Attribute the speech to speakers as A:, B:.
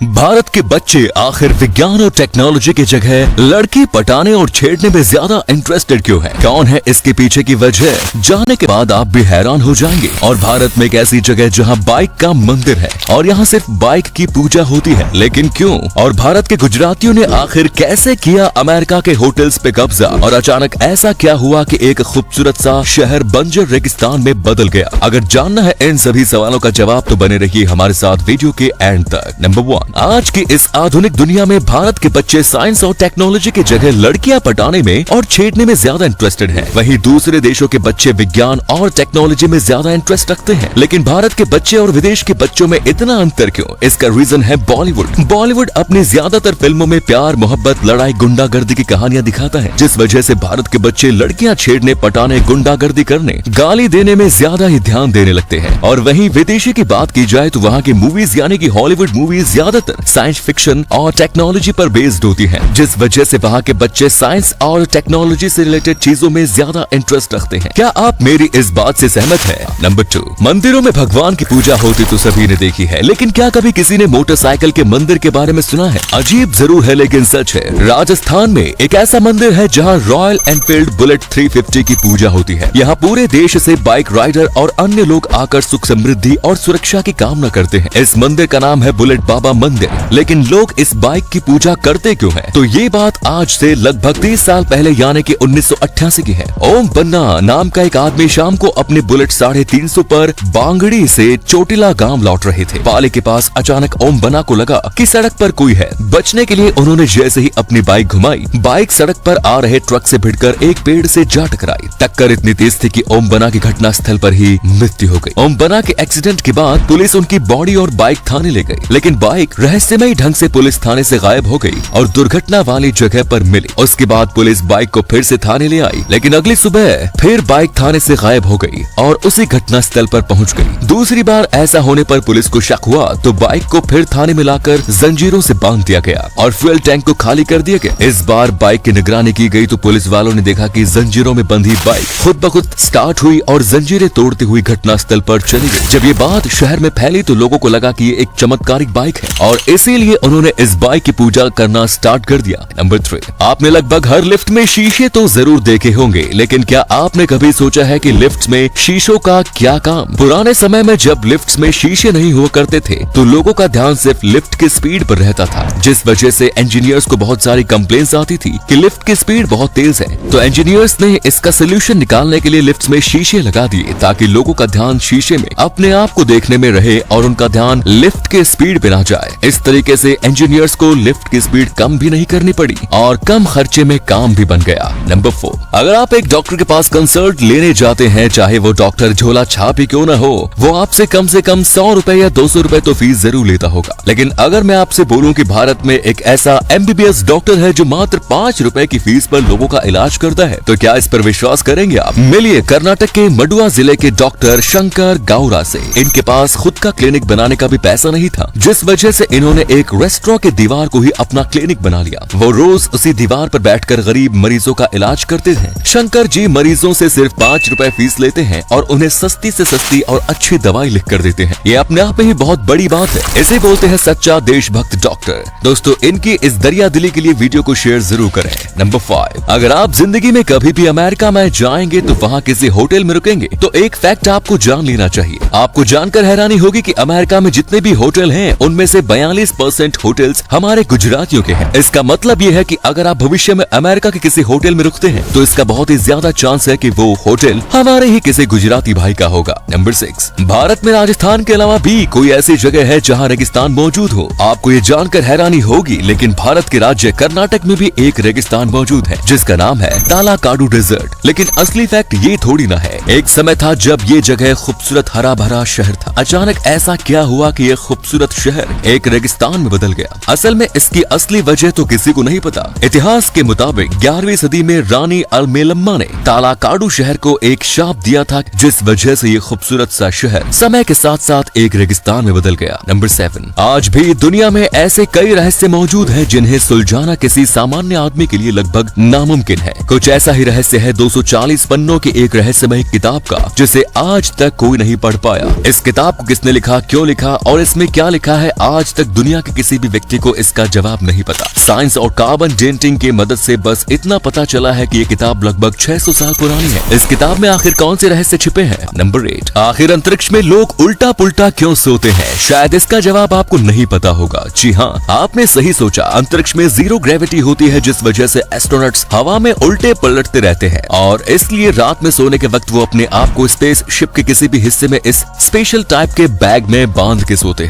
A: भारत के बच्चे आखिर विज्ञान और टेक्नोलॉजी की जगह लड़की पटाने और छेड़ने में ज्यादा इंटरेस्टेड क्यों है? कौन है इसके पीछे की वजह? जानने के बाद आप भी हैरान हो जाएंगे। और भारत में एक ऐसी जगह जहां बाइक का मंदिर है और यहां सिर्फ बाइक की पूजा होती है, लेकिन क्यों? और भारत के गुजरातियों ने आखिर कैसे किया अमेरिका के होटल्स पे कब्जा? और अचानक ऐसा क्या हुआ कि एक खूबसूरत सा शहर बंजर रेगिस्तान में बदल गया? अगर जानना है इन सभी सवालों का जवाब तो बने रहिए हमारे साथ वीडियो के एंड तक। नंबर 1, आज की इस आधुनिक दुनिया में भारत के बच्चे साइंस और टेक्नोलॉजी की जगह लड़कियां पटाने में और छेड़ने में ज्यादा इंटरेस्टेड हैं। वहीं दूसरे देशों के बच्चे विज्ञान और टेक्नोलॉजी में ज्यादा इंटरेस्ट रखते हैं। लेकिन भारत के बच्चे और विदेश के बच्चों में इतना अंतर क्यों? इसका रीजन है बॉलीवुड। बॉलीवुड अपनी ज्यादातर फिल्मों में प्यार, मोहब्बत, लड़ाई, गुंडागर्दी की कहानियां दिखाता है, जिस वजह से भारत के बच्चे लड़कियां छेड़ने, पटाने, गुंडागर्दी करने, गाली देने में ज्यादा ही ध्यान देने लगते हैं। और वहीं विदेशी की बात की जाए तो वहाँ की मूवीज यानी कि हॉलीवुड मूवीज ज्यादातर साइंस फिक्शन और टेक्नोलॉजी पर बेस्ड होती हैं, जिस वजह से वहाँ के बच्चे साइंस और टेक्नोलॉजी से रिलेटेड चीजों में ज्यादा इंटरेस्ट रखते हैं। क्या आप मेरी इस बात से सहमत हैं? नंबर 2, मंदिरों में भगवान की पूजा होती तो सभी ने देखी है, लेकिन क्या कभी किसी ने मोटरसाइकिल के मंदिर के बारे में सुना है? अजीब जरूर है लेकिन सच है। राजस्थान में एक ऐसा मंदिर है जहाँ रॉयल एनफील्ड बुलेट 350 की पूजा होती है। यहाँ पूरे देश से बाइक राइडर और अन्य लोग आकर सुख, समृद्धि और सुरक्षा की कामना करते हैं। इस मंदिर का नाम है बुलेट बाबा मंदिर। लेकिन लोग इस बाइक की पूजा करते क्यों हैं? तो ये बात आज से लगभग 30 साल पहले यानी कि 1988 की है। ओम बन्ना नाम का एक आदमी शाम को अपने बुलेट 350 पर बांगड़ी से चोटिला गांव लौट रहे थे। पाले के पास अचानक ओम बन्ना को लगा कि सड़क पर कोई है। बचने के लिए उन्होंने जैसे ही अपनी बाइक घुमाई, बाइक सड़क पर आ रहे ट्रक से भिड़कर एक पेड़ से जा टकराई। टक्कर इतनी तेज थी कि ओम बन्ना की घटना स्थल पर ही मृत्यु हो गई। ओम बन्ना के एक्सीडेंट के बाद पुलिस उनकी बॉडी और बाइक थाने ले गई, लेकिन बाइक रहस्यमयी ढंग से पुलिस थाने से गायब हो गई और दुर्घटना वाली जगह पर मिली। उसके बाद पुलिस बाइक को फिर से थाने ले आई, लेकिन अगली सुबह फिर बाइक थाने से गायब हो गई और उसी घटना स्थल पर पहुंच गई। दूसरी बार ऐसा होने पर पुलिस को शक हुआ तो बाइक को फिर थाने में लाकर जंजीरों से बांध दिया गया और फ्यूल टैंक को खाली कर दिया गया। इस बार बाइक की निगरानी की गई तो पुलिस वालों ने देखा कि जंजीरों में बंधी बाइक खुद ब खुद स्टार्ट हुई और जंजीरें तोड़ती हुई घटना स्थल पर चली गई। जब ये बात शहर में फैली तो लोगों को लगा कि ये एक चमत्कारिक बाइक है और इसीलिए उन्होंने इस बाइक की पूजा करना स्टार्ट कर दिया। नंबर 3, आपने लगभग हर लिफ्ट में शीशे तो जरूर देखे होंगे, लेकिन क्या आपने कभी सोचा है कि लिफ्ट में शीशों का क्या काम? पुराने समय में जब लिफ्ट में शीशे नहीं हुआ करते थे तो लोगों का ध्यान सिर्फ लिफ्ट की स्पीड पर रहता था, जिस वजह से इंजीनियर्स को बहुत सारी कंप्लेंट्स आती थी कि लिफ्ट की स्पीड बहुत तेज है। तो इंजीनियर्स ने इसका सोल्यूशन निकालने के लिए लिफ्ट में शीशे लगा दिए ताकि लोगों का ध्यान शीशे में अपने आप को देखने में रहे और उनका ध्यान लिफ्ट के स्पीड पे ना जाए। इस तरीके से इंजीनियर्स को लिफ्ट की स्पीड कम भी नहीं करनी पड़ी और कम खर्चे में काम भी बन गया। नंबर 4, अगर आप एक डॉक्टर के पास कंसल्ट लेने जाते हैं, चाहे वो डॉक्टर झोला छाप ही क्यों न हो, वो आपसे कम से कम 100 रुपए या 200 रुपए तो फीस जरूर लेता होगा। लेकिन अगर मैं आपसे बोलूं कि भारत में एक ऐसा MBBS डॉक्टर है जो मात्र 5 रुपए की फीस पर लोगों का इलाज करता है, तो क्या इस पर विश्वास करेंगे आप? मिलिए कर्नाटक के मडुआ जिले के डॉक्टर शंकर गौरा से। इनके पास खुद का क्लिनिक बनाने का भी पैसा नहीं था, जिस वजह से इन्होंने एक रेस्टोरेंट की दीवार को ही अपना क्लिनिक बना लिया। वो रोज उसी दीवार पर बैठकर गरीब मरीजों का इलाज करते हैं। शंकर जी मरीजों से सिर्फ 5 रुपए फीस लेते हैं और उन्हें सस्ती से सस्ती और अच्छी दवाई लिख कर देते हैं। ये अपने आप में ही बहुत बड़ी बात है। इसे बोलते हैं सच्चा देशभक्त डॉक्टर। दोस्तों, इनकी इस दरिया दिली के लिए वीडियो को शेयर जरूर करें। नंबर 5, अगर आप जिंदगी में कभी भी अमेरिका में जाएंगे तो वहाँ किसी होटल में रुकेंगे तो एक फैक्ट आपको जान लेना चाहिए। आपको जानकर हैरानी होगी कि अमेरिका में जितने भी होटल हैं उनमें से 42% होटल्स हमारे गुजरातियों के हैं। इसका मतलब ये है कि अगर आप भविष्य में अमेरिका के किसी होटल में रुकते हैं तो इसका बहुत ही ज्यादा चांस है कि वो होटल हमारे ही किसी गुजराती भाई का होगा। नंबर 6, भारत में राजस्थान के अलावा भी कोई ऐसी जगह है जहाँ रेगिस्तान मौजूद हो? आपको ये जानकर हैरानी होगी, लेकिन भारत के राज्य कर्नाटक में भी एक रेगिस्तान मौजूद है जिसका नाम है तालाकाडू डेजर्ट। लेकिन असली फैक्ट ये थोड़ी ना है। एक समय था जब ये जगह खूबसूरत हरा भरा शहर था। अचानक ऐसा क्या हुआ कि ये खूबसूरत शहर एक रेगिस्तान में बदल गया? असल में इसकी असली वजह तो किसी को नहीं पता। इतिहास के मुताबिक 11वीं सदी में रानी अलमेलम्मा ने तालाकाडू शहर को एक शाप दिया था, जिस वजह से ये खूबसूरत सा शहर समय के साथ साथ एक रेगिस्तान में बदल गया। नंबर 7, आज भी दुनिया में ऐसे कई रहस्य मौजूद हैं जिन्हें सुलझाना किसी सामान्य आदमी के लिए लगभग नामुमकिन है। कुछ ऐसा ही रहस्य है 240 पन्नों की एक रहस्यमय किताब का, जिसे आज तक कोई नहीं पढ़ पाया। इस किताब को किसने लिखा, क्यों लिखा और इसमें क्या लिखा है, आज आज तक दुनिया के किसी भी व्यक्ति को इसका जवाब नहीं पता। साइंस और कार्बन डेटिंग की मदद से बस इतना पता चला है कि ये किताब लगभग 600 साल पुरानी है। इस किताब में आखिर कौन से रहस्य छिपे हैं? नंबर 8, आखिर अंतरिक्ष में लोग उल्टा पुल्टा क्यों सोते हैं? शायद इसका जवाब आपको नहीं पता होगा। जी हाँ, आपने सही सोचा। अंतरिक्ष में जीरो ग्रेविटी होती है, जिस वजह से एस्ट्रोनॉट्स हवा में उल्टे पलटते रहते हैं और इसलिए रात में सोने के वक्त वो अपने आप को स्पेस शिप के किसी भी हिस्से में इस स्पेशल टाइप के बैग में बांध के सोते हैं।